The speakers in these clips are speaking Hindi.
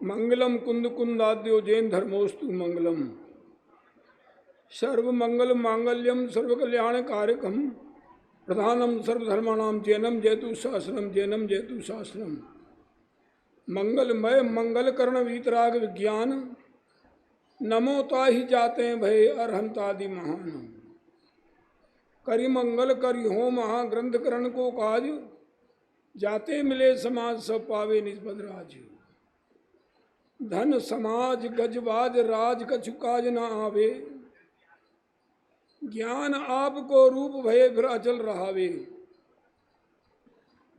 मंगलम कुंद कुंदाद्यो जैन धर्मोस्तु मंगलम। सर्वमंगल मांगल्यम सर्वकल्याण कारकम प्रधानम सर्वधर्माणाम जैनम जयतु शासनम जैनम जयतु शासनम। मंगलमय मंगलकर्ण वीतराग विज्ञान नमोता ही जाते हैं भय अरहंतादि महान। करि मंगल करि हो महाग्रंथकरण को काज जाते मिले समाज सब पावे निष्पद राज। धन समाज गजबाज राज कछु काज न आवे ज्ञान आपको रूप भय फिर अचल रहावे।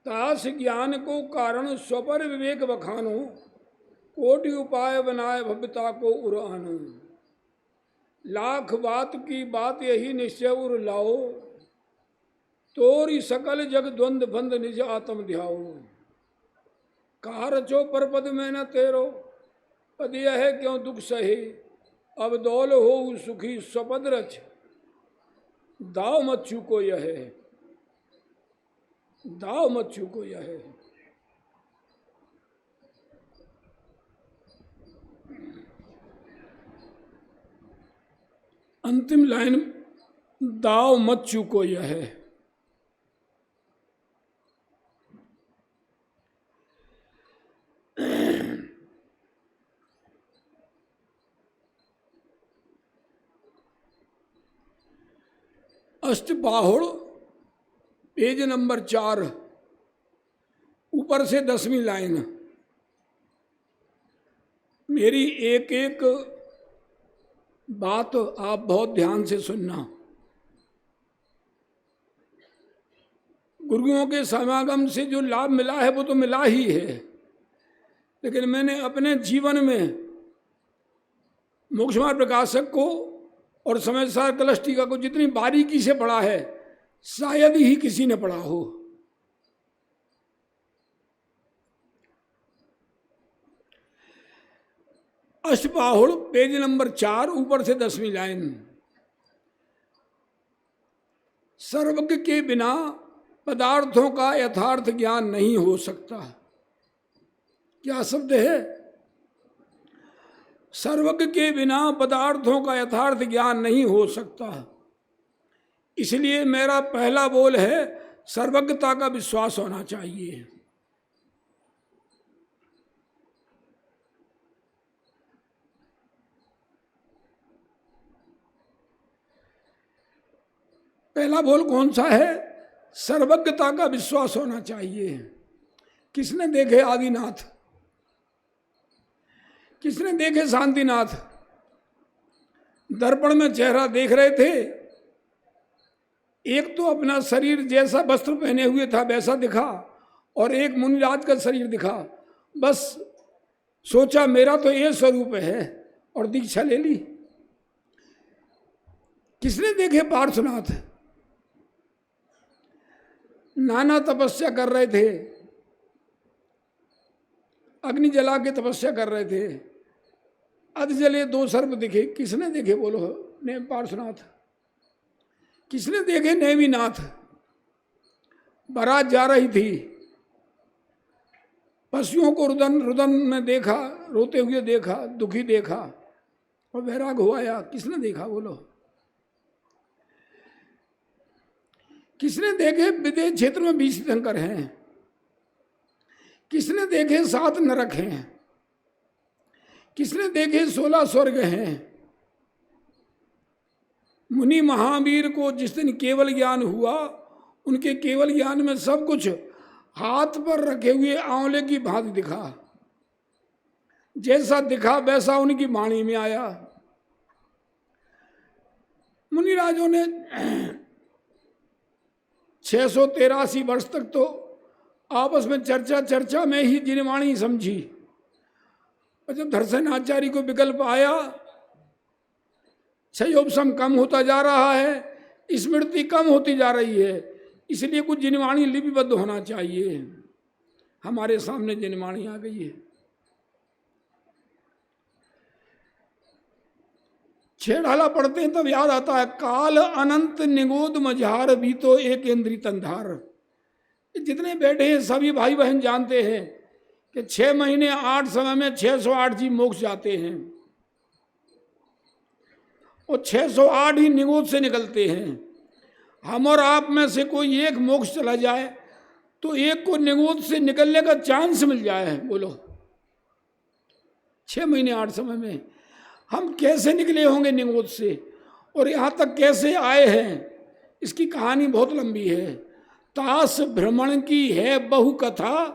तास ज्ञान को कारण स्वपर विवेक बखानो कोटि उपाय बनाए भव्यता को उरानो। लाख बात की बात यही निश्चय उर लाओ तोरी सकल जग द्वंद बंद निज आत्म ध्याओ। कार चो पर पद में न तेरो पद यह क्यों दुख सहे अब दौल हो सुखी स्वपद रच दाव मत चूको यह दाव मत चूको यह। अंतिम लाइन दाव मत चूको यह। अष्टबाहुड़ पेज नंबर 4 ऊपर से 10वीं लाइन। मेरी एक एक बात आप बहुत ध्यान से सुनना। गुरुओं के समागम से जो लाभ मिला है वो तो मिला ही है, लेकिन मैंने अपने जीवन में मोक्षमार्ग प्रकाशक को और समयसार कलश टीका को जितनी बारीकी से पढ़ा है शायद ही किसी ने पढ़ा हो। अष्टबाहुड़ पेज नंबर 4 ऊपर से 10वीं लाइन। सर्वज्ञ के बिना पदार्थों का यथार्थ ज्ञान नहीं हो सकता। क्या शब्द है? सर्वज्ञ के बिना पदार्थों का यथार्थ ज्ञान नहीं हो सकता। इसलिए मेरा पहला बोल है सर्वज्ञता का विश्वास होना चाहिए। पहला बोल कौन सा है? सर्वज्ञता का विश्वास होना चाहिए। किसने देखे आदिनाथ? किसने देखे शांतिनाथ? दर्पण में चेहरा देख रहे थे, एक तो अपना शरीर जैसा वस्त्र पहने हुए था वैसा दिखा और एक मुनिराज का शरीर दिखा। बस सोचा मेरा तो ये स्वरूप है और दीक्षा ले ली। किसने देखे पार्श्वनाथ? नाना तपस्या कर रहे थे, अग्नि जला के तपस्या कर रहे थे, अध जले 2 सर्प दिखे। किसने देखे बोलो? ने पार्श्वनाथ। किसने देखे? नेमिनाथ। बारात जा रही थी, पशुओं को रुदन में देखा, रोते हुए देखा, दुखी देखा और वैराग हो आया। किसने देखा बोलो? किसने देखे विदेश क्षेत्र में 20 तीर्थंकर हैं? किसने देखे 7 नरक हैं? किसने देखे 16 स्वर्ग हैं? मुनि महावीर को जिस दिन केवल ज्ञान हुआ, उनके केवल ज्ञान में सब कुछ हाथ पर रखे हुए आंवले की भांति दिखा। जैसा दिखा वैसा उनकी वाणी में आया। मुनिराजों ने 683 वर्ष तक तो आपस में चर्चा में ही जिनवाणी समझी। और जब दर्शन आचार्य को विकल्प आया, क्षयोपशम कम होता जा रहा है, स्मृति कम होती जा रही है, इसलिए कुछ जिनवाणी लिपिबद्ध होना चाहिए। हमारे सामने जिनवाणी आ गई है। 6 ढाला पढ़ते हैं तब याद आता है, काल अनंत निगोद मझार भी तो एक इंद्री तंधार। जितने बैठे हैं सभी भाई बहन जानते हैं कि 6 महीने 8 समय में 608 जीव मोक्ष जाते हैं, और 608 ही निगोद से निकलते हैं। हम और आप में से कोई एक मोक्ष चला जाए तो एक को निगोद से निकलने का चांस मिल जाए, बोलो 6 महीने 8 समय में हम कैसे निकले होंगे निगोद से, और यहाँ तक कैसे आए हैं, इसकी कहानी बहुत लंबी है। तास भ्रमण की है बहु कथा,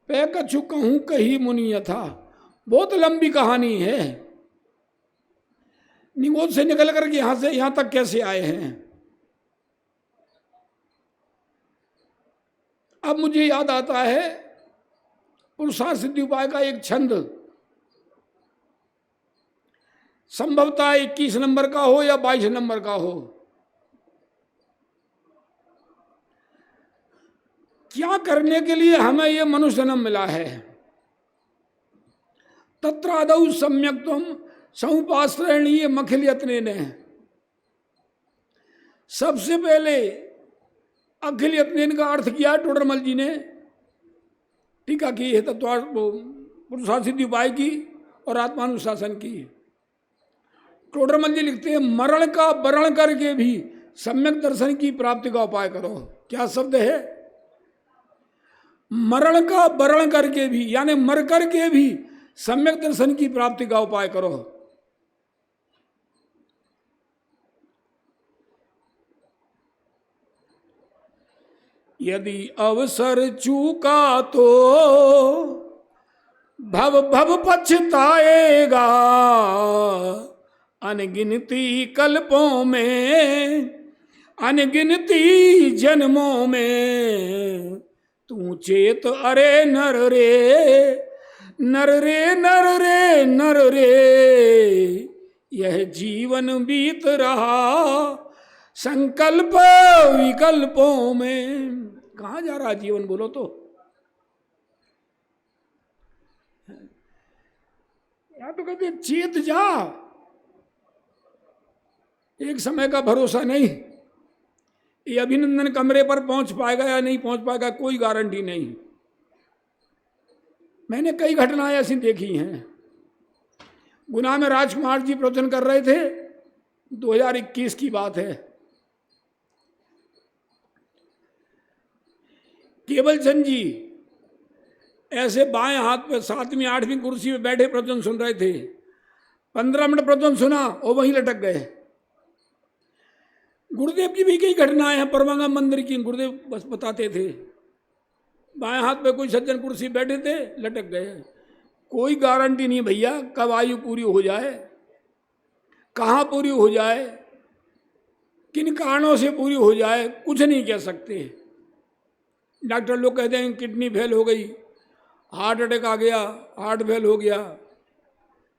पे कछु कहूं कही मुनि यथा। बहुत लंबी कहानी है, निगोद से निकल करके यहां से यहां तक कैसे आए हैं। अब मुझे याद आता है पुरुषार्थ सिद्धि उपाय का एक छंद, संभवतः 21 नंबर का हो या 22 नंबर का हो। क्या करने के लिए हमें यह मनुष्य जन्म मिला है? तत्रादौ सम्यक्त्वम समुपाश्रयणीय मखिल यत्ने ने। सबसे पहले अखिल यत्न का अर्थ किया टोडरमल जी ने, टीका की है तत्व पुरुषार्थ सिद्धि उपाय की और आत्मानुशासन की। टोडरमल जी लिखते हैं, मरण का वरण करके भी सम्यक दर्शन की प्राप्ति का उपाय करो। क्या शब्द है? मरण का वरण करके भी, यानी मर करके भी सम्यक दर्शन की प्राप्ति का उपाय करो। यदि अवसर चूका तो भव भव पछताएगा, अनगिनती कल्पों में अनगिनती जन्मों में तू चेत अरे नर रे नर रे नर रे नर रे। यह जीवन बीत रहा संकल्प विकल्पों में। कहाँ जा रहा जीवन, बोलो तो? या तो कहते चेत जा, एक समय का भरोसा नहीं। ये अभिनंदन कमरे पर पहुंच पाएगा या नहीं पहुंच पाएगा, कोई गारंटी नहीं। मैंने कई घटनाएं ऐसी देखी हैं। गुना में राजकुमार जी प्रवचन कर रहे थे, 2021 की बात है। केवल चंद जी ऐसे बाएं हाथ पे 7वीं 8वीं कुर्सी पे बैठे प्रवचन सुन रहे थे। 15 मिनट प्रवचन सुना और वहीं लटक गए। गुरुदेव की भी कई घटनाएं हैं, परमागम मंदिर की, गुरुदेव बस बताते थे। बाएं हाथ पे कोई सज्जन कुर्सी बैठे थे, लटक गए। कोई गारंटी नहीं भैया कब आयु पूरी हो जाए, कहाँ पूरी हो जाए, किन कारणों से पूरी हो जाए, कुछ नहीं कह सकते। डॉक्टर लोग कहते हैं किडनी फेल हो गई, हार्ट अटैक आ गया, हार्ट फेल हो गया।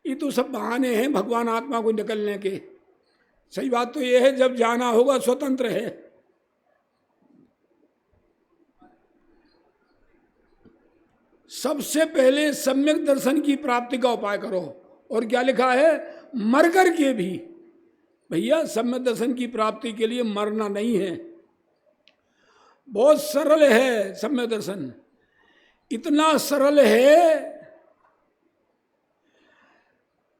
ये तो सब बहाने हैं भगवान आत्मा को निकलने के। सही बात तो ये है, जब जाना होगा स्वतंत्र है। सबसे पहले सम्यक दर्शन की प्राप्ति का उपाय करो। और क्या लिखा है? मर कर के भी। भैया सम्यक दर्शन की प्राप्ति के लिए मरना नहीं है। बहुत सरल है सम्यक दर्शन, इतना सरल है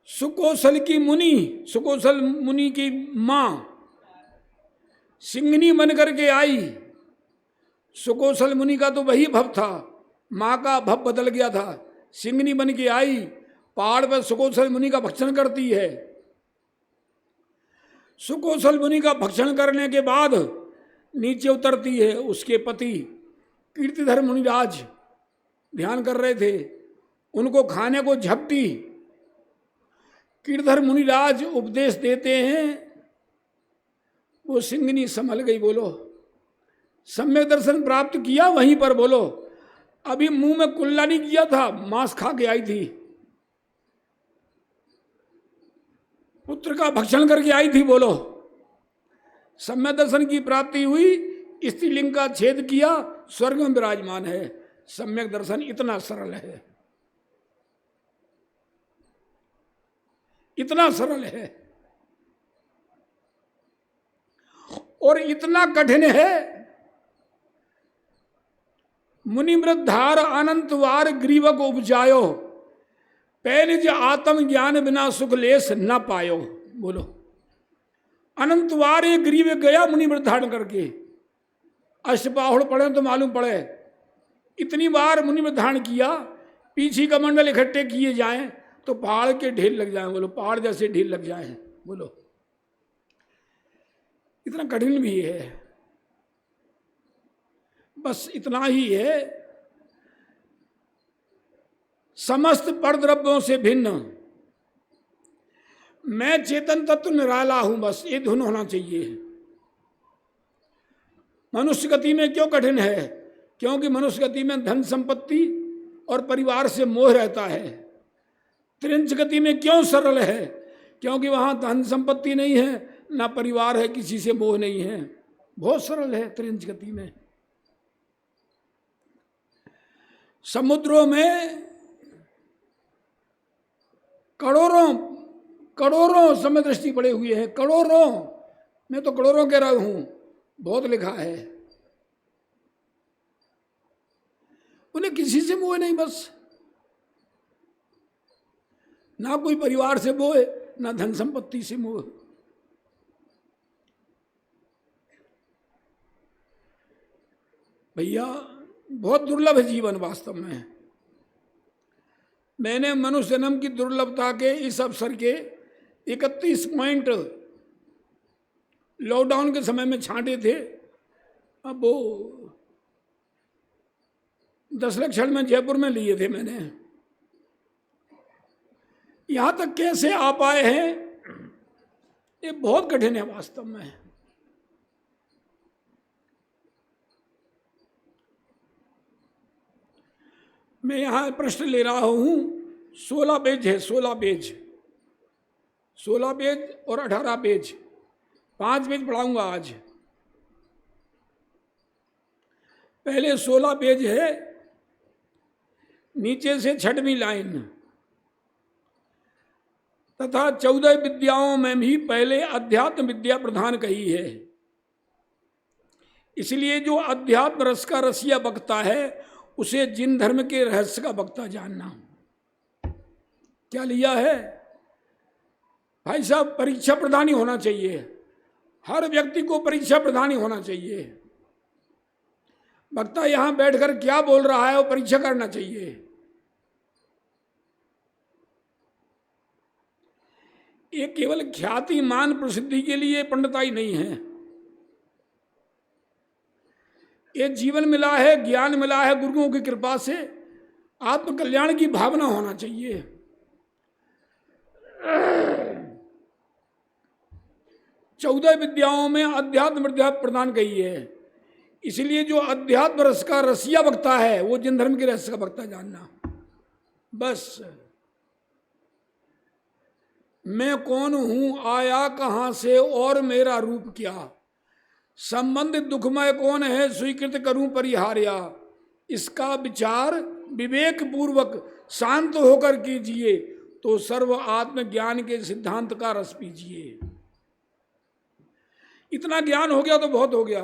सुकोसल की मुनि, सुकोसल मुनि की मां सिंगनी बन करके आई। सुकोसल मुनि का तो वही भव था, मां का भव बदल गया था। सिंगनी बन के आई, पहाड़ पर सुकोसल मुनि का भक्षण करती है। सुकोसल मुनि का भक्षण करने के बाद नीचे उतरती है। उसके पति कीर्तिधर मुनिराज ध्यान कर रहे थे, उनको खाने को झपटी। कीर्तिधर मुनिराज उपदेश देते हैं, वो सिंगनी संभल गई। बोलो सम्यक दर्शन प्राप्त किया वहीं पर, बोलो अभी मुंह में कुल्ला नहीं किया था, मांस खा के आई थी, पुत्र का भक्षण करके आई थी। बोलो सम्यक दर्शन की प्राप्ति हुई, स्त्रीलिंग का छेद किया, स्वर्ग में विराजमान है। सम्यक दर्शन इतना सरल है, इतना सरल है और इतना कठिन है मुनिवृद्धार अनंतवार ग्रीवक उपजायो, पहले जो आत्म ज्ञान बिना सुख लेस न पायो। बोलो, अनंतवार ये ग्रीव गया मुनिवृद्ध धारण करके, अष्टबाहुड़ पढ़े तो मालूम पड़े, इतनी बार मुनिवृद्ध धारण किया, पीछे का मंडल इकट्ठे किए जाएं तो पहाड़ के ढेर लग जाएं। बोलो, पहाड़ जैसे ढेर लग जाएं। बोलो, इतना कठिन भी है। बस इतना ही है, समस्त परद्रव्यों से भिन्न मैं चेतन तत्व निराला हूं, बस ये धुन होना चाहिए। मनुष्य गति में क्यों कठिन है? क्योंकि मनुष्य गति में धन संपत्ति और परिवार से मोह रहता है। त्रिंच गति में क्यों सरल है? क्योंकि वहां धन संपत्ति नहीं है, ना परिवार है, किसी से मोह नहीं है, बहुत सरल है त्रिंच गति में। समुद्रों में करोड़ों समय दृष्टि पड़े हुए हैं, करोड़ों, मैं तो करोड़ों कह रहा हूं, बहुत लिखा है। उन्हें किसी से मोह नहीं, बस ना कोई परिवार से मोह, ना धन संपत्ति से मोह। भैया बहुत दुर्लभ है जीवन वास्तव में। मैंने मनुष्य जन्म की दुर्लभता के इस अवसर के 31 पॉइंट लॉकडाउन के समय में छांटे थे। अब वो 10 लक्षण में जयपुर में लिए थे मैंने। यहां तक कैसे आ पाए हैं, ये बहुत कठिन है वास्तव में। मैं यहां प्रश्न ले रहा हूं, 16 पेज है, 16 पेज, 16 पेज और 18 पेज, 5 पेज पढ़ाऊंगा आज। पहले 16 पेज है, नीचे से 6वीं लाइन, तथा 14 विद्याओं में भी पहले अध्यात्म विद्या प्रधान कही है। इसलिए जो अध्यात्म रस का रसिया बकता है, उसे जिन धर्म के रहस्य का वक्ता जानना। क्या लिया है भाई साहब? परीक्षा प्रधानी होना चाहिए, हर व्यक्ति को परीक्षा प्रधानी होना चाहिए। वक्ता यहां बैठकर क्या बोल रहा है वो परीक्षा करना चाहिए। ये केवल ख्याति मान प्रसिद्धि के लिए पंडिताई नहीं है। ये जीवन मिला है, ज्ञान मिला है गुरुओं की कृपा से, आत्मकल्याण की भावना होना चाहिए। चौदह विद्याओं में अध्यात्म विद्या प्रदान कही है। इसलिए जो अध्यात्म रस का रसिया बकता है, वो जिन धर्म के रहस्य का बकता जानना। बस मैं कौन हूं, आया कहां से और मेरा रूप क्या, संबंधित दुखमय कौन है, स्वीकृत करूं परिहार्या, इसका विचार विवेक पूर्वक शांत होकर कीजिए तो सर्व आत्मज्ञान के सिद्धांत का रस पीजिए। इतना ज्ञान हो गया तो बहुत हो गया।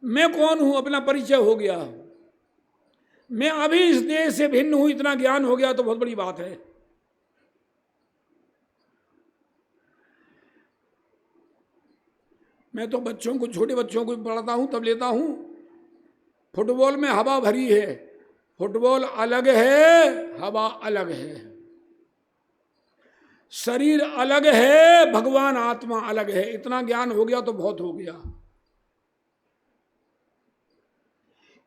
मैं कौन हूं, अपना परिचय हो गया। मैं अभी इस देश से भिन्न हूं, इतना ज्ञान हो गया तो बहुत बड़ी बात है। मैं तो बच्चों को, छोटे बच्चों को पढ़ाता हूं, तब लेता हूं, फुटबॉल में हवा भरी है, फुटबॉल अलग है, हवा अलग है, शरीर अलग है, भगवान आत्मा अलग है। इतना ज्ञान हो गया तो बहुत हो गया।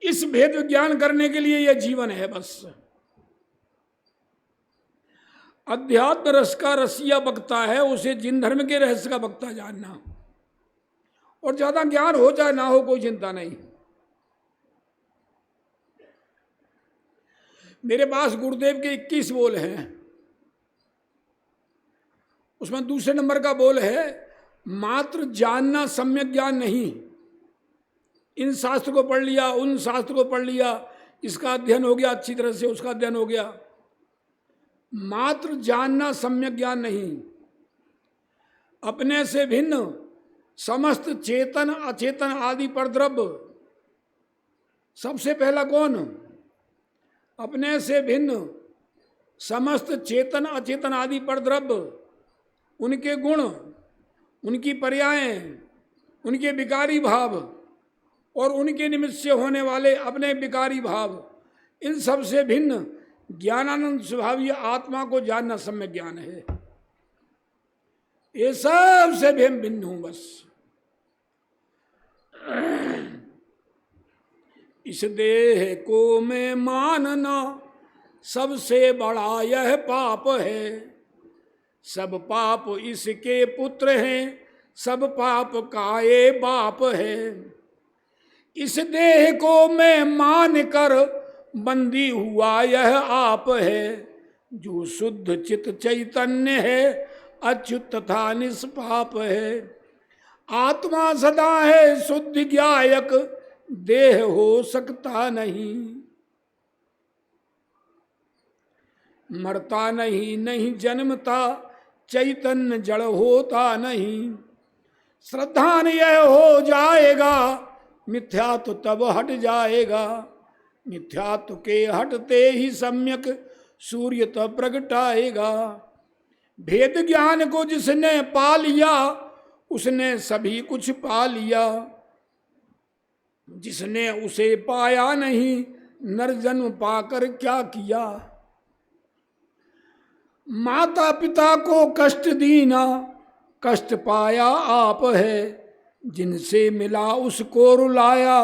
इस भेद ज्ञान करने के लिए यह जीवन है। बस अध्यात्म रस का रसिया बकता है, उसे जिन धर्म के रहस्य का बकता जानना। और ज्यादा ज्ञान हो चाहे ना हो, कोई चिंता नहीं। मेरे पास गुरुदेव के 21 बोल हैं, उसमें दूसरे नंबर का बोल है, मात्र जानना सम्यक ज्ञान नहीं। इन शास्त्र को पढ़ लिया, उन शास्त्र को पढ़ लिया, इसका अध्ययन हो गया अच्छी तरह से, उसका अध्ययन हो गया, मात्र जानना सम्यक ज्ञान नहीं। अपने से भिन्न समस्त चेतन अचेतन आदि परद्रव्य सबसे पहला कौन? अपने से भिन्न समस्त चेतन अचेतन आदि परद्रव्य, उनके गुण, उनकी पर्यायें, उनके विकारी भाव और उनके निमित्त से होने वाले अपने विकारी भाव, इन सब से भिन्न ज्ञानानंद स्वभावीय आत्मा को जानना सम्यक ज्ञान है। ये सबसे भिन्न हूं बस। इस देह को मैं मानना सबसे बड़ा यह पाप है। सब पाप इसके पुत्र हैं, सब पाप का ये बाप है। इस देह को मैं मान कर बंदी हुआ यह आप है। जो शुद्ध चित चैतन्य है, अच्युत तथा निष्पाप है। आत्मा सदा है शुद्ध ज्ञायक, देह हो सकता नहीं। मरता नहीं, नहीं जन्मता, चैतन्य जड़ होता नहीं। श्रद्धान यह हो जाएगा, मिथ्यात्व तब हट जाएगा। मिथ्यात्व के हटते ही सम्यक सूर्य तब प्रगटाएगा। भेद ज्ञान को जिसने पा लिया, उसने सभी कुछ पा लिया। जिसने उसे पाया नहीं, नरजन्म पाकर क्या किया। माता पिता को कष्ट दीना, कष्ट पाया आप है। जिनसे मिला उसको रुलाया,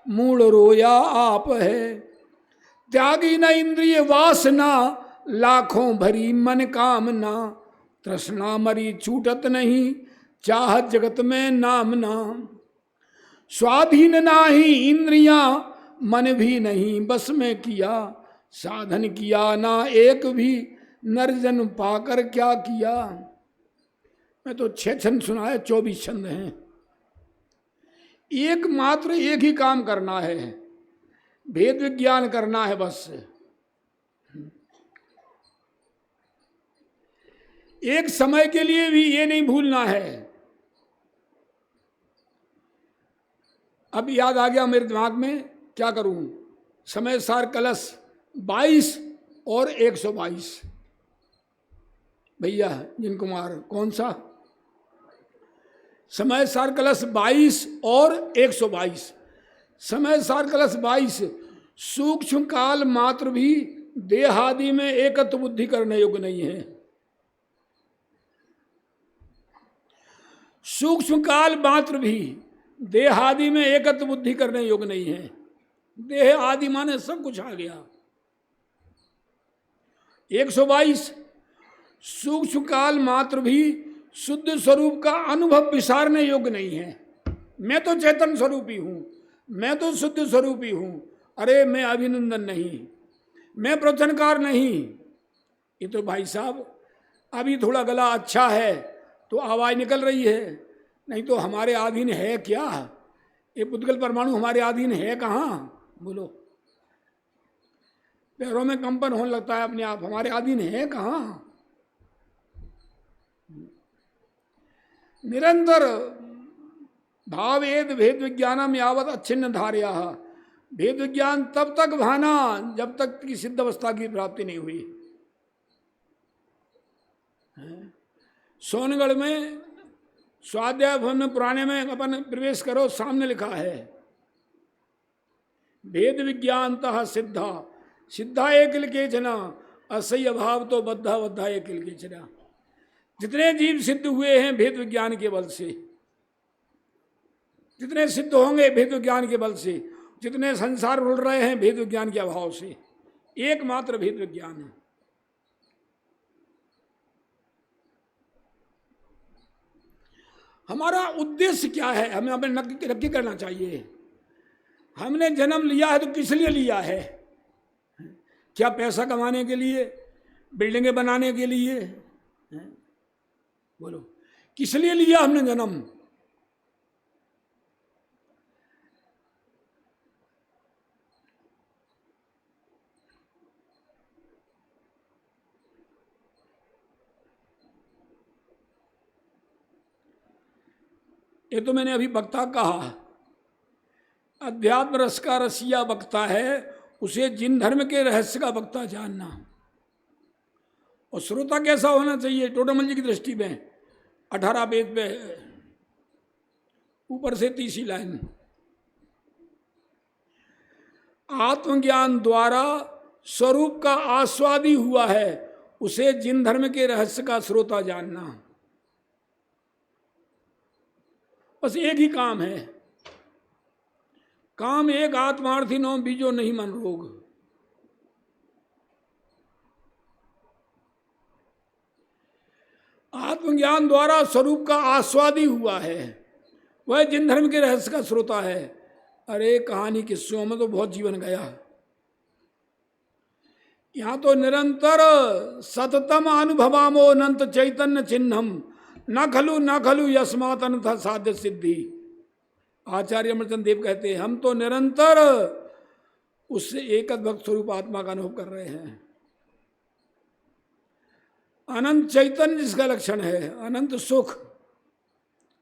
मूल रोया आप है। त्यागी न इंद्रिय वासना, लाखों भरी मन कामना। तृष्णा मरी छूटत नहीं, चाहत जगत में नामना। स्वाधीन नाही इंद्रियां, मन भी नहीं बस में किया। साधन किया ना एक भी, नरजन पाकर क्या किया। मैं तो 6 छंद सुनाए, 24 छंद हैं। एकमात्र एक ही काम करना है, भेद विज्ञान करना है बस। एक समय के लिए भी ये नहीं भूलना है। अब याद आ गया मेरे दिमाग में, क्या करूं। समय सार कलश 22 और 122। भैया जिन कुमार, कौन सा? समय सार कलश 22 और 122। समय सार कलश 22, सूक्ष्म काल मात्र भी देहादि में एकत्व बुद्धि करने योग्य नहीं है। सूक्ष्म काल मात्र भी देहादि में एकत्व बुद्धि करने योग्य नहीं है। देह आदि माने सब कुछ आ गया। 122, सूक्ष्म काल मात्र भी शुद्ध स्वरूप का अनुभव विसारने योग्य नहीं है। मैं तो चेतन स्वरूपी हूं, मैं तो शुद्ध स्वरूपी हूं। अरे मैं अभिनंदन नहीं, मैं प्रवचनकार नहीं। ये तो भाई साहब अभी थोड़ा गला अच्छा है तो आवाज निकल रही है, नहीं तो हमारे अधीन है क्या? ये पुद्गल परमाणु हमारे अधीन है कहाँ? बोलो। पैरों में कंपन होने लगता है अपने आप, हमारे अधीन है कहाँ? निरंतर भावेद भेद विज्ञानम यावत अच्छिन्न धार्या। भेद विज्ञान तब तक भाना जब तक की सिद्ध अवस्था की प्राप्ति नहीं हुई। सोनगढ़ में स्वाध्याय भवन में पुराने में अपन प्रवेश करो, सामने लिखा है भेद विज्ञानतः सिद्धा, सिद्धा एक केचना, असह्य भाव तो बद्धा बद्धा एक केचना। जितने जीव सिद्ध हुए हैं भेद विज्ञान के बल से, जितने सिद्ध होंगे भेद विज्ञान के बल से, जितने संसार उड़ रहे हैं भेद विज्ञान के अभाव से, एकमात्र भेद विज्ञान है। हमारा उद्देश्य क्या है, हमें हमें नक्की करना चाहिए। हमने जन्म लिया है तो किस लिए लिया है? क्या पैसा कमाने के लिए, बिल्डिंगें बनाने के लिए? बोलो, किस लिए लिया हमने जन्म? ये तो मैंने अभी वक्ता कहा। अध्यात्म रस का रसिया वक्ता है, उसे जिन धर्म के रहस्य का वक्ता जानना। और श्रोता कैसा होना चाहिए टोडरमल जी की दृष्टि में? 18 पेज पे ऊपर से 30 लाइन। आत्मज्ञान द्वारा स्वरूप का आस्वादी हुआ है, उसे जिन धर्म के रहस्य का श्रोता जानना। बस एक ही काम है, काम एक आत्मार्थी नो बीजो नहीं मन रोग। आत्मज्ञान द्वारा स्वरूप का आस्वादी हुआ है, वह जिन धर्म के रहस्य का श्रोता है। अरे कहानी किस्सों में तो बहुत जीवन गया। यहां तो निरंतर सततम अनुभवामो अनंत चैतन्य चिन्हम न खलु यस्मात् अन्यथा साध्य सिद्धि। आचार्य अमरचंद देव कहते हैं, हम तो निरंतर उससे एक भक्त स्वरूप आत्मा का अनुभव कर रहे हैं। अनंत चैतन्य जिसका लक्षण है, अनंत सुख,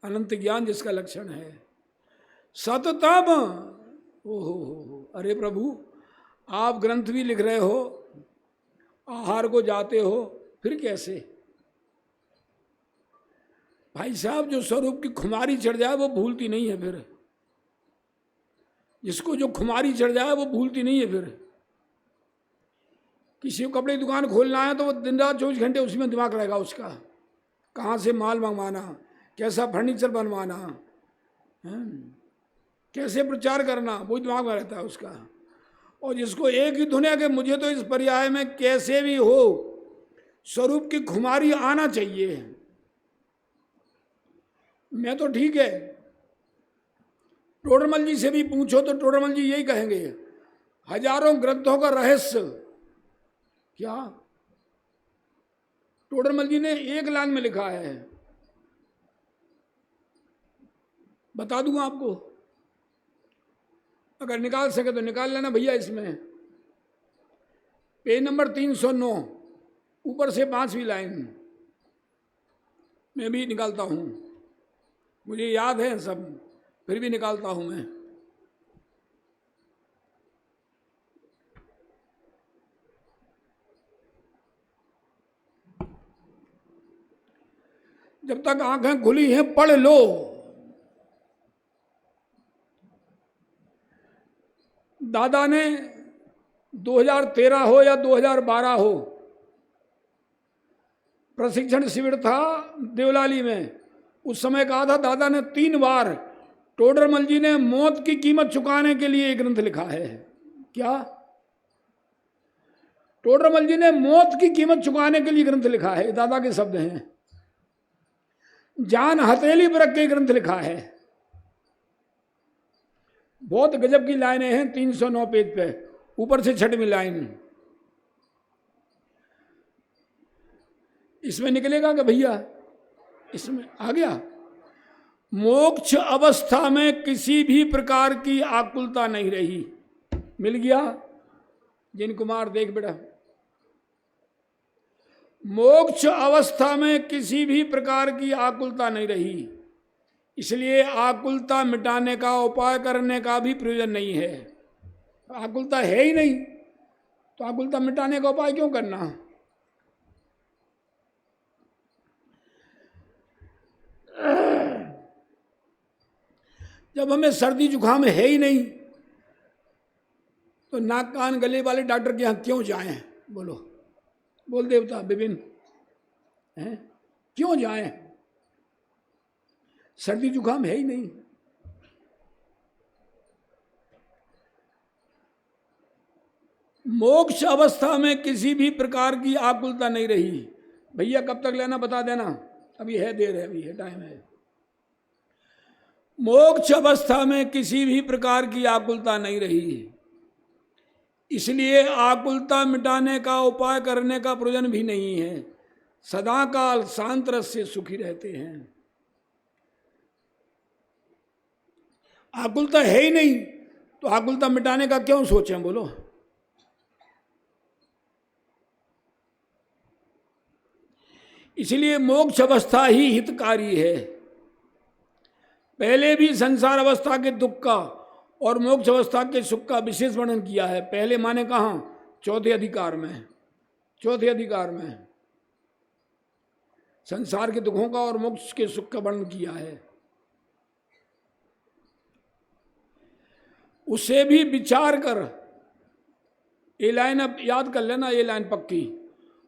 अनंत ज्ञान जिसका लक्षण है, सततम। ओहो, अरे प्रभु, आप ग्रंथ भी लिख रहे हो, आहार को जाते हो, फिर कैसे? भाई साहब, जो स्वरूप की खुमारी चढ़ जाए वो भूलती नहीं है। फिर जिसको जो खुमारी चढ़ जाए वो भूलती नहीं है। फिर किसी को कपड़े की दुकान खोलना है तो वो दिन रात 24 घंटे उसी में दिमाग रहेगा उसका, कहाँ से माल मंगवाना, कैसा फर्नीचर बनवाना, कैसे प्रचार करना, वो दिमाग में रहता है उसका। और जिसको एक ही धुन है कि मुझे तो इस पर्याय में कैसे भी हो स्वरूप की खुमारी आना चाहिए, मैं तो ठीक है। टोडरमल जी से भी पूछो तो टोडरमल जी यही कहेंगे, हजारों ग्रंथों का रहस्य क्या टोडरमल जी ने एक लाइन में लिखा है, बता दूंगा आपको, अगर निकाल सके तो निकाल लेना भैया। इसमें पेज नंबर 309 ऊपर से 5वीं लाइन मैं भी निकालता हूं, मुझे याद है सब, फिर भी निकालता हूं मैं। जब तक आंखें खुली हैं पढ़ लो। दादा ने 2013 हो या 2012 हो, प्रशिक्षण शिविर था देवलाली में, उस समय कहा था दादा ने 3 बार टोडरमल जी ने मौत की कीमत चुकाने के लिए एक ग्रंथ लिखा है। क्या? टोडरमल जी ने मौत की कीमत चुकाने के लिए ग्रंथ लिखा है, दादा के शब्द हैं। जान हथेली पर रख के ग्रंथ लिखा है। बहुत गजब की लाइनें हैं 309 पेज पे, ऊपर से 6वीं लाइन। इसमें निकलेगा कि भैया? इसमें आ गया, मोक्ष अवस्था में किसी भी प्रकार की आकुलता नहीं रही। मिल गया जिन कुमार, देख बेटा, मोक्ष अवस्था में किसी भी प्रकार की आकुलता नहीं रही, इसलिए आकुलता मिटाने का उपाय करने का भी प्रयोजन नहीं है। आकुलता है ही नहीं तो आकुलता मिटाने का उपाय क्यों करना? जब हमें सर्दी जुकाम है ही नहीं तो नाक कान गले वाले डॉक्टर के यहाँ क्यों जाएं? बोलो, बोल देवता विपिन, हैं क्यों जाएं? सर्दी जुकाम है ही नहीं। मोक्ष अवस्था में किसी भी प्रकार की आकुलता नहीं रही। भैया कब तक लेना बता देना, अभी है, देर है, अभी है, टाइम है। मोक्ष अवस्था में किसी भी प्रकार की आकुलता नहीं रही, इसलिए आकुलता मिटाने का उपाय करने का प्रयोजन भी नहीं है। सदा काल शांत रस से सुखी रहते हैं। आकुलता है ही नहीं तो आकुलता मिटाने का क्यों सोचें? बोलो, इसलिए मोक्ष अवस्था ही हितकारी है। पहले भी संसार अवस्था के दुख का और मोक्ष अवस्था के सुख का विशेष वर्णन किया है। पहले माने कहाँ? चौथे अधिकार में। चौथे अधिकार में संसार के दुखों का और मोक्ष के सुख का वर्णन किया है। उसे भी विचार कर, ये लाइन अब याद कर लेना, ये लाइन पक्की।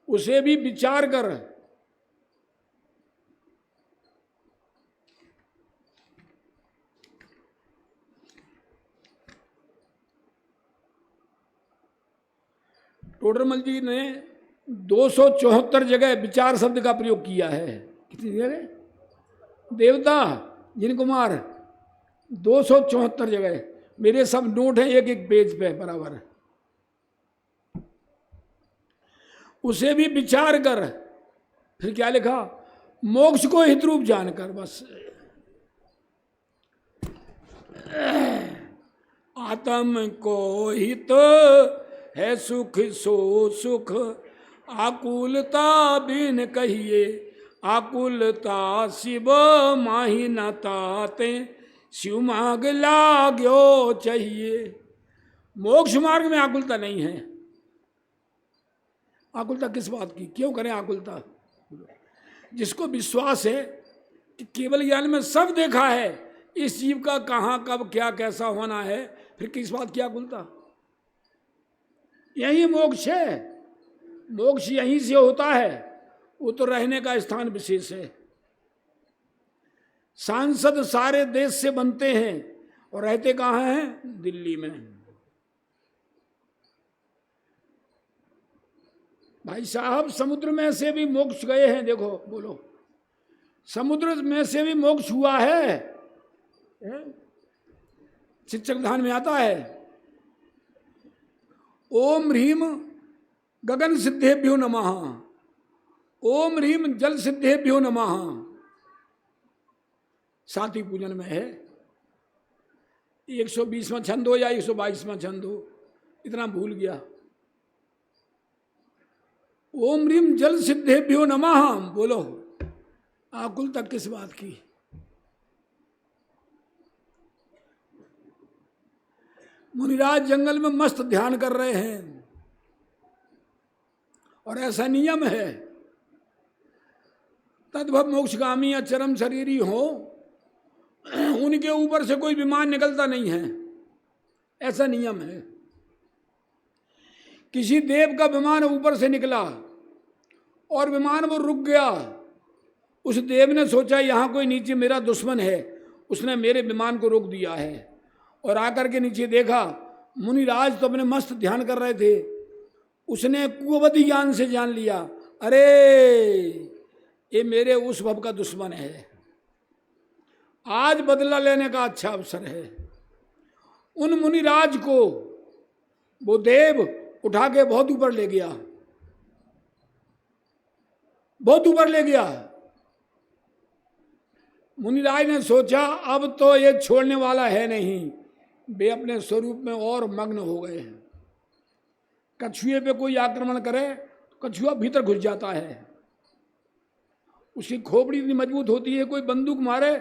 उसे भी विचार कर टोडरमल जी ने 274 जगह विचार शब्द का प्रयोग किया है। कितनी जगह? देवता जिन कुमार 274 जगह। मेरे सब नोट हैं एक एक पेज पे बराबर। उसे भी विचार कर, फिर क्या लिखा? मोक्ष को हित रूप जानकर। बस आत्म को हित है सुख सो सुख, आकुलता बिन कहिए, आकुलता शिव माही न ताते, शिव मार्ग लाग्यो चाहिए। मोक्ष मार्ग में आकुलता नहीं है। आकुलता किस बात की? क्यों करें आकुलता? जिसको विश्वास है कि केवल ज्ञान में सब देखा है, इस जीव का कहाँ कब क्या कैसा होना है, फिर किस बात की आकुलता? यही मोक्ष है। मोक्ष यहीं से होता है। वो तो रहने का स्थान विशेष है। सांसद सारे देश से बनते हैं और रहते कहाँ हैं? दिल्ली में। भाई साहब, समुद्र में से भी मोक्ष गए हैं। देखो, बोलो, समुद्र में से भी मोक्ष हुआ है। शिक्षक विधान में आता है, ओम ह्रीम गगन सिद्धेभ्यो नमः, ओम ह्रीम जल सिद्धेभ्यो नमः। साथी पूजन में है। 120वां छंद हो या 122वां छंद हो, इतना भूल गया। ओम ह्रीम जल सिद्धेभ्यो नमः। बोलो, आकुल तक किस बात की? मुनिराज जंगल में मस्त ध्यान कर रहे हैं और ऐसा नियम है, तद्भव मोक्षगामी या चरम शरीरी हो, उनके ऊपर से कोई विमान निकलता नहीं है। ऐसा नियम है। किसी देव का विमान ऊपर से निकला और विमान वो रुक गया। उस देव ने सोचा यहाँ कोई नीचे मेरा दुश्मन है, उसने मेरे विमान को रोक दिया है। और आकर के नीचे देखा, मुनिराज तो अपने मस्त ध्यान कर रहे थे। उसने कुवती ज्ञान से जान लिया, अरे ये मेरे उस भव का दुश्मन है, आज बदला लेने का अच्छा अवसर है। उन मुनिराज को वो देव उठा के बहुत ऊपर ले गया, बहुत ऊपर ले गया। मुनिराज ने सोचा अब तो ये छोड़ने वाला है नहीं। वे अपने स्वरूप में और मग्न हो गए हैं। कछुए पे कोई आक्रमण करे तो कछुआ भीतर घुस जाता है, उसकी खोपड़ी इतनी मजबूत होती है। कोई बंदूक मारे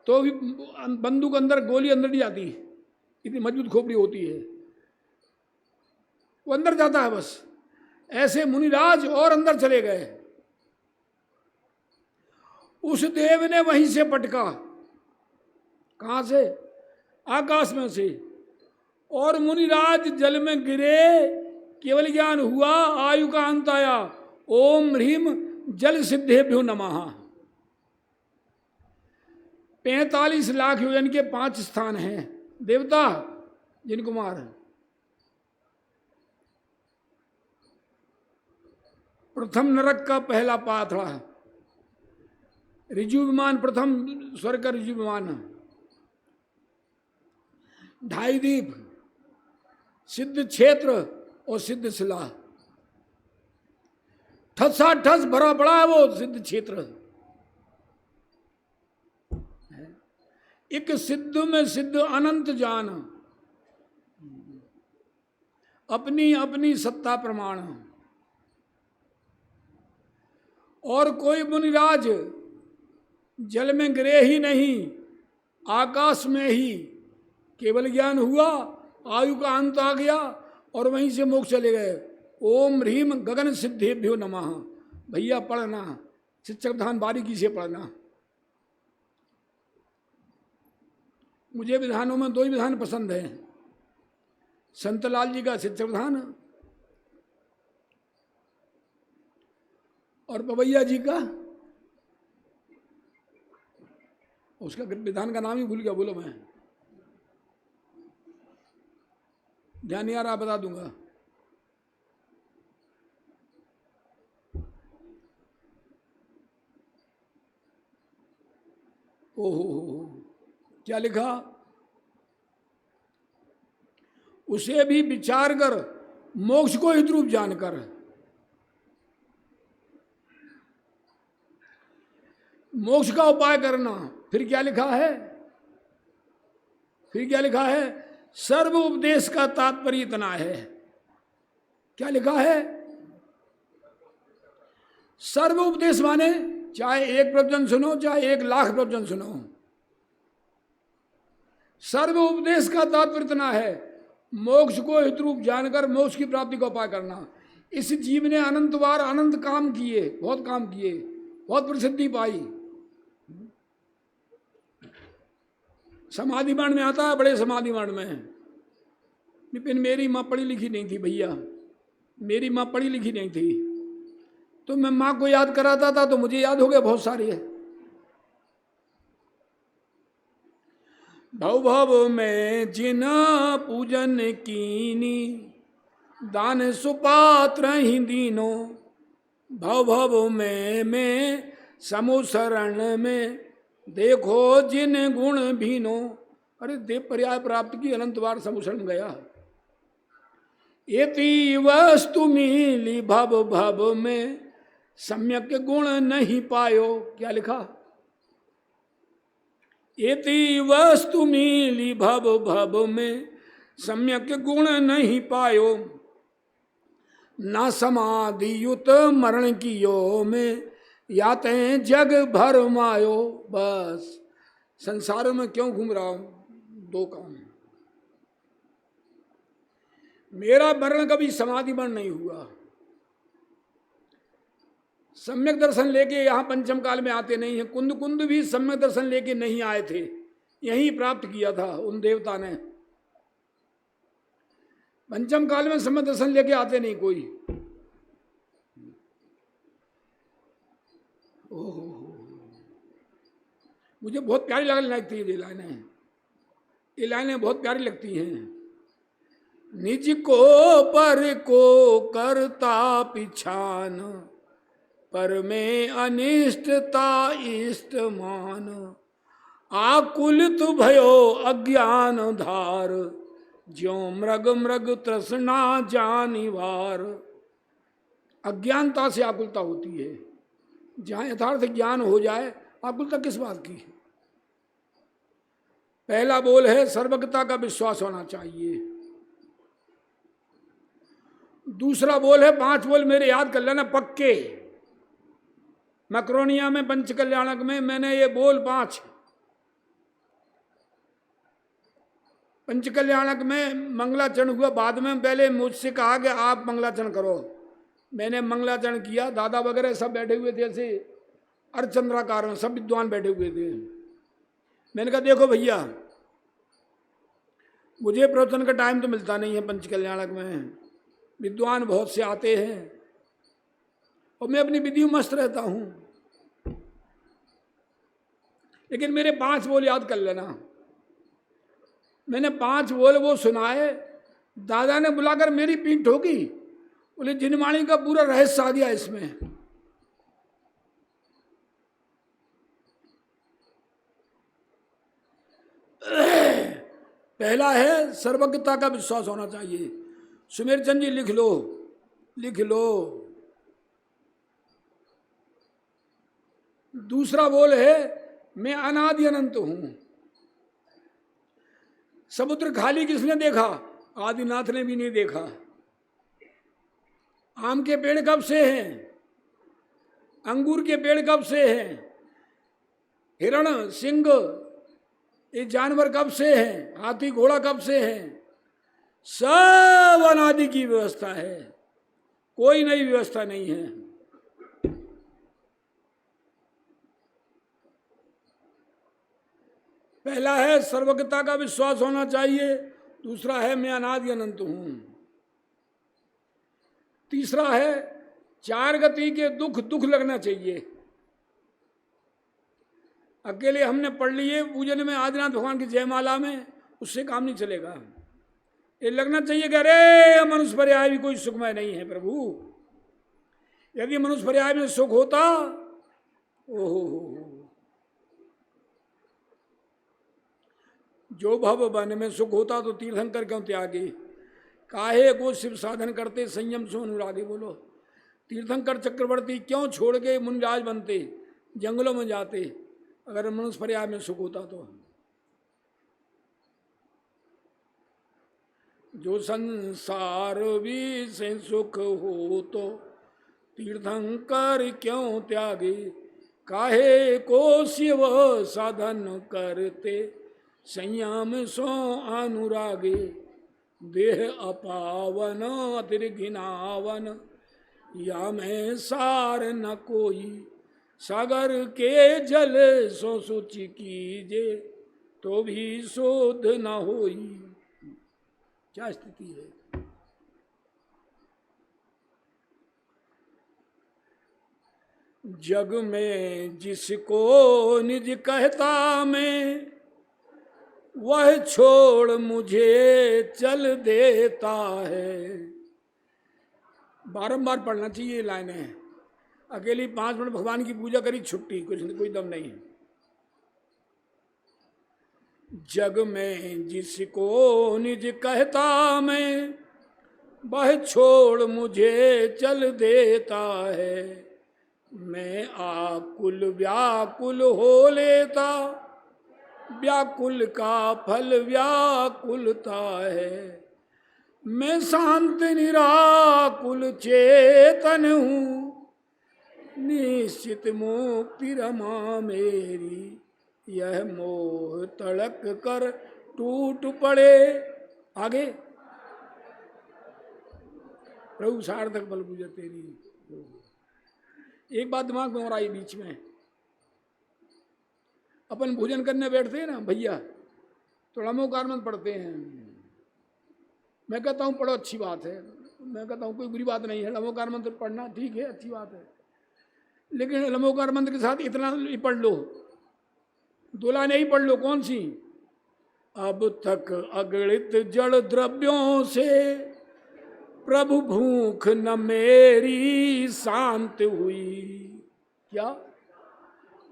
तो भी बंदूक अंदर, गोली अंदर नहीं जाती, इतनी मजबूत खोपड़ी होती है, वो अंदर जाता है बस। ऐसे मुनिराज और अंदर चले गए। उस देव ने वहीं से पटका। कहाँ से? आकाश में से। और मुनिराज जल में गिरे, केवल ज्ञान हुआ, आयु का अंत आया। ओम ह्रीम जल सिद्धेभ्यो नमः। 45 लाख योजन के 5 स्थान हैं। देवता जिन कुमार, प्रथम नरक का पहला पाथड़ा, ऋजु विमान, प्रथम स्वर्ग का ऋजु विमान, 2.5 द्वीप, सिद्ध क्षेत्र और सिद्ध शिला। ठसा ठस भरा पड़ा है वो सिद्ध क्षेत्र। एक सिद्ध में सिद्ध अनंत जान, अपनी अपनी सत्ता प्रमाण। और कोई मुनिराज जल में गिरे ही नहीं, आकाश में ही केवल ज्ञान हुआ, आयु का अंत आ गया और वहीं से मोक्ष चले गए। ओम ह्रीम गगन सिद्धेभ्यो नमः। भैया पढ़ना, शिक्षक विधान बारीकी से पढ़ना। मुझे विधानों में 2 ही विधान पसंद है, संतलाल जी का शिक्षक विधान और पवैया जी का, उसका विधान का नाम ही भूल गया, बोलो मैं, ध्यान नहीं आ रहा, बता दूंगा। ओहो, क्या लिखा? उसे भी विचार कर मोक्ष को हित रूप जानकर। मोक्ष का उपाय करना। फिर क्या लिखा है? फिर क्या लिखा है? सर्व उपदेश का तात्पर्य इतना है। क्या लिखा है? सर्व उपदेश माने चाहे 1 प्रवचन सुनो, चाहे 1 लाख प्रवचन सुनो, सर्व उपदेश का तात्पर्य इतना है, मोक्ष को हित रूप जानकर मोक्ष की प्राप्ति का उपाय करना। इस जीव ने अनंत बार अनंत काम किए, बहुत काम किए, बहुत प्रसिद्धि पाई। समाधि बाण में आता है, बड़े समाधि बाण में, लेकिन मेरी माँ पढ़ी लिखी नहीं थी भैया, मेरी माँ पढ़ी लिखी नहीं थी, तो मैं माँ को याद कराता था तो मुझे याद हो गया बहुत सारी है। भव भव में जिन पूजन कीनी, दान सुपात्र ही दीनो, भव भव में समुसरण में देखो जिन गुण भीनो। अरे देव पर्याय प्राप्त की, अनंत बार समुसरण गया। एति वस्तु मिली भव भव में, सम्यक गुण नहीं पायो। क्या लिखा? एति वस्तु मिली भव भव में, सम्यक गुण नहीं पायो। ना समाधि युत मरण कियो में, याते जग भर मायो। बस संसार में क्यों घूम रहा हूं? 2 काम। मेरा मरण कभी समाधि मरण नहीं हुआ। सम्यक दर्शन लेके यहाँ पंचम काल में आते नहीं है। कुंद कुंद भी सम्यक दर्शन लेके नहीं आए थे, यही प्राप्त किया था उन देवता ने। पंचम काल में सम्यक दर्शन लेके आते नहीं कोई। ओहो, मुझे बहुत प्यारी लगती है ये लाइनें, ये लाइनें बहुत प्यारी लगती हैं। निज को पर को करता पिछान, पर में अनिष्टता इष्ट मान। आकुलित भयो अज्ञान धार, ज्यो मृग मृग तृष्णा जानिवार। अज्ञानता से आकुलता होती है। जहाँ यथार्थ ज्ञान हो जाए आकुलता किस बात की? पहला बोल है सर्वज्ञता का विश्वास होना चाहिए। दूसरा बोल है, 5 बोल मेरे याद कर लेना पक्के। मैक्रोनिया में पंचकल्याणक में मैंने ये बोल 5, पंचकल्याणक में मंगलाचरण हुआ बाद में, पहले मुझसे कहा कि आप मंगलाचरण करो। मैंने मंगलाचरण किया, दादा वगैरह सब बैठे हुए थे, ऐसे अर्धचंद्राकार में सब विद्वान बैठे हुए थे। मैंने कहा देखो भैया, मुझे प्रवचन का टाइम तो मिलता नहीं है पंचकल्याणक में, विद्वान बहुत से आते हैं और मैं अपनी विधि में मस्त रहता हूं, लेकिन मेरे 5 बोल याद कर लेना। मैंने 5 बोल वो सुनाए, दादा ने बुलाकर मेरी पीठ ठोकी, बोले जिनवाणी का पूरा रहस्य आ गया इसमें। पहला है सर्वज्ञता का विश्वास होना चाहिए। सुमेर चंद जी लिख लो, लिख लो। दूसरा बोल है, मैं अनादि अनंत हूं। समुद्र खाली किसने देखा? आदिनाथ ने भी नहीं देखा। आम के पेड़ कब से हैं? अंगूर के पेड़ कब से हैं? हिरण, सिंह, ये जानवर कब से हैं, हाथी घोड़ा कब से हैं, सब अनादि की व्यवस्था है, कोई नई व्यवस्था नहीं है। पहला है सर्वज्ञता का विश्वास होना चाहिए, दूसरा है मैं अनादि अनंत हूं, तीसरा है चार गति के दुख दुख लगना चाहिए। अकेले हमने पढ़ लिए पूजन में आदिनाथ भगवान की जयमाला में, उससे काम नहीं चलेगा। ये लगना चाहिए कि अरे मनुष्य पर्याय भी कोई सुखमय नहीं है प्रभु। यदि मनुष्य पर्याय में सुख होता, ओहो, जो भव वन में सुख होता तो तीर्थंकर क्यों त्यागे, काहे को शिव साधन करते संयम सो अनुरागे। बोलो, तीर्थंकर चक्रवर्ती क्यों छोड़ के मुनिराज बनते, जंगलों में जाते, अगर मनुष्य पर्याय में सुख होता तो। जो संसार भी से सुख हो तो तीर्थंकर क्यों त्यागे, काहे को शिव साधन करते संयम सो अनुरागे। देह अपावन अतिर्घिनावन या में सार न कोई, सागर के जल सो शुचि कीजे तो भी शोध न होई। क्या स्थिति है। जग में जिसको निज कहता मैं, वह छोड़ मुझे चल देता है। बारंबार पढ़ना चाहिए ये लाइनें। अकेली 5 मिनट भगवान की पूजा करी, छुट्टी, कुछ कोई दम नहीं है। जग में जिसको निज कहता मैं, वह छोड़ मुझे चल देता है। मैं आकुल व्याकुल हो लेता, व्याकुल का फल व्याकुलता है। मैं शांत निराकुल चेतन हूँ, निश्चित मुक्ति रमा मेरी। यह मोह तड़क कर टूट पड़े। आगे, प्रभु सार्थक बल पूजा तेरी। एक बात दिमाग में और आई बीच में, अपन भोजन करने बैठते हैं ना भैया, तो नमोकार मंत्र पढ़ते हैं। मैं कहता हूँ पढ़ो, अच्छी बात है, मैं कहता हूँ कोई बुरी बात नहीं है, नमोकार मंत्र पढ़ना ठीक है, अच्छी बात है। लेकिन नमोकार मंत्र के साथ इतना ही पढ़ लो, 2 लाइनें ही पढ़ लो। कौन सी? अब तक अगणित जड़ द्रव्यों से प्रभु भूख न मेरी शांत हुई। क्या?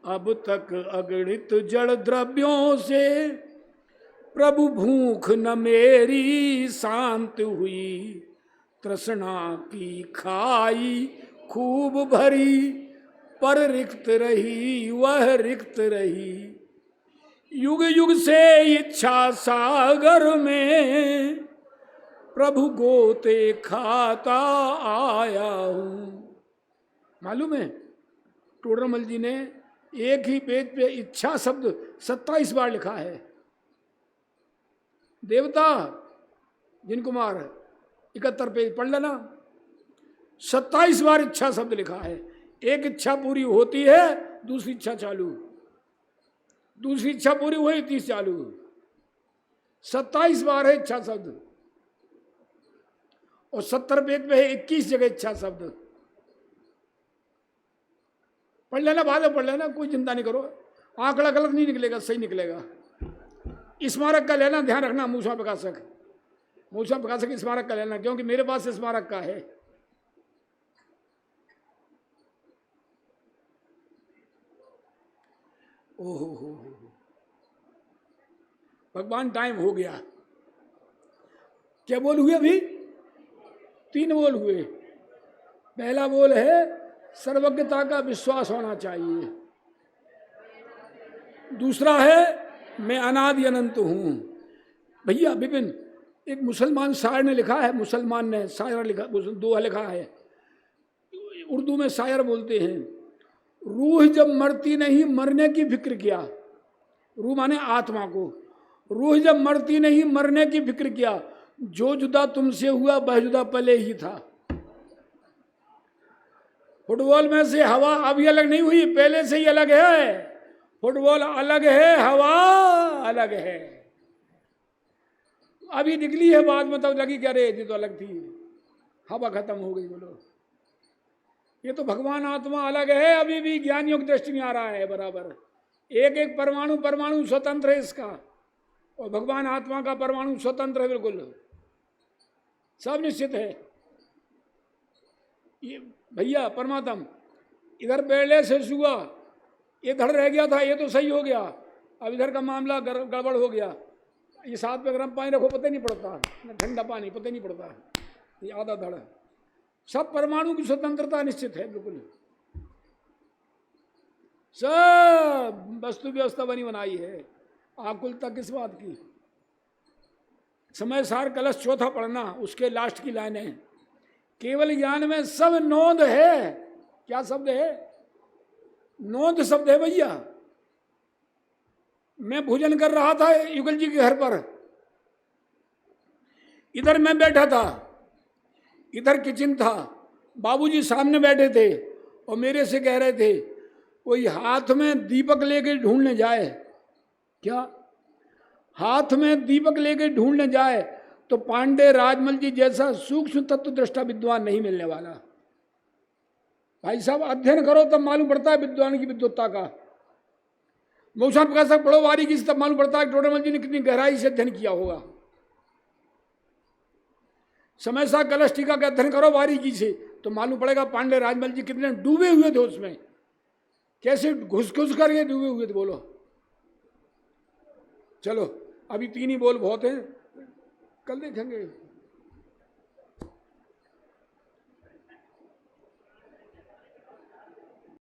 अब तक अगणित जड़ द्रव्यों से प्रभु भूख न मेरी शांत हुई। तृष्णा की खाई खूब भरी, पर रिक्त रही वह रिक्त रही। युग युग से इच्छा सागर में प्रभु गोते खाता आया हूँ। मालूम है, टोडरमल जी ने एक ही पेज पे इच्छा शब्द 27 बार लिखा है। देवता जिन कुमार 71 पेज पढ़ लेना, 27 बार इच्छा शब्द लिखा है। एक इच्छा पूरी होती है, दूसरी इच्छा चालू, दूसरी इच्छा पूरी हुई, तीसरी चालू। 27 बार है इच्छा शब्द, और 70 पेज पे है 21 जगह इच्छा शब्द। पढ़ लेना, बाद में पढ़ लेना, कोई चिंता नहीं करो। आंकड़ा गलत नहीं निकलेगा, सही निकलेगा। स्मारक का लेना, ध्यान रखना, मूसा प्रकाशक स्मारक का लेना, क्योंकि मेरे पास स्मारक का है। ओहो, भगवान टाइम हो गया। क्या बोल हुए? अभी 3 बोल हुए। पहला बोल है सर्वज्ञता का विश्वास होना चाहिए। दूसरा है मैं अनादि अनंत हूँ। भैया विपिन, एक मुसलमान शायर ने लिखा है, मुसलमान ने शायर लिखा, दोहा लिखा है, उर्दू में शायर बोलते हैं, रूह जब मरती नहीं मरने की फिक्र किया। रूह माने आत्मा को। रूह जब मरती नहीं, मरने की फिक्र किया, जो जुदा तुमसे हुआ वह जुदा पहले ही था। फुटबॉल में से हवा अभी अलग नहीं हुई, पहले से ही अलग है। फुटबॉल अलग है, हवा अलग है। अभी निकली है बाद में, तब लगी क्या रे ये तो अलग थी, हवा खत्म हो गई। बोलो, ये तो भगवान आत्मा अलग है, अभी भी ज्ञानियों की दृष्टि में आ रहा है बराबर। एक एक परमाणु परमाणु स्वतंत्र है इसका, और भगवान आत्मा का परमाणु स्वतंत्र है बिल्कुल, सब निश्चित है। ये भैया परमात्म इधर पहले से हुआ, ये धड़ रह गया था, ये तो सही हो गया, अब इधर का मामला गड़बड़ हो गया। ये साथ में गर्म पानी रखो पता नहीं पड़ता, ठंडा पानी पता नहीं पड़ता, ये आधा धड़। सब परमाणु की स्वतंत्रता निश्चित है बिल्कुल, सब वस्तु व्यवस्था बनी बनाई है। आकुलता किस बात की? समय सार कलश चौथा पढ़ना, उसके लास्ट की लाइन है, केवल ज्ञान में सब नोंद है। क्या शब्द है? नोंद शब्द है भैया। मैं भोजन कर रहा था युगल जी के घर पर, इधर मैं बैठा था, इधर किचन था, बाबूजी सामने बैठे थे और मेरे से कह रहे थे कोई हाथ में दीपक लेके ढूंढने जाए, क्या हाथ में दीपक लेके ढूंढने जाए तो पांडे राजमल जी जैसा सूक्ष्म तत्व दृष्टा विद्वान नहीं मिलने वाला। भाई साहब अध्ययन करो तब मालूम पड़ता है विद्वान की विद्वत्ता का। मौसा प्रकाशक पढ़ो बारीकी से तब मालूम पड़ता है टोडरमल जी ने कितनी गहराई से अध्ययन किया होगा। समय सा कलश टीका का अध्ययन करो बारीकी से तो मालूम पड़ेगा पांडे राजमल जी कितने डूबे हुए थे उसमें, कैसे घुस घुस करके डूबे हुए थे। बोलो चलो अभी 3 ही बोल बहुत हैं, कल देखेंगे।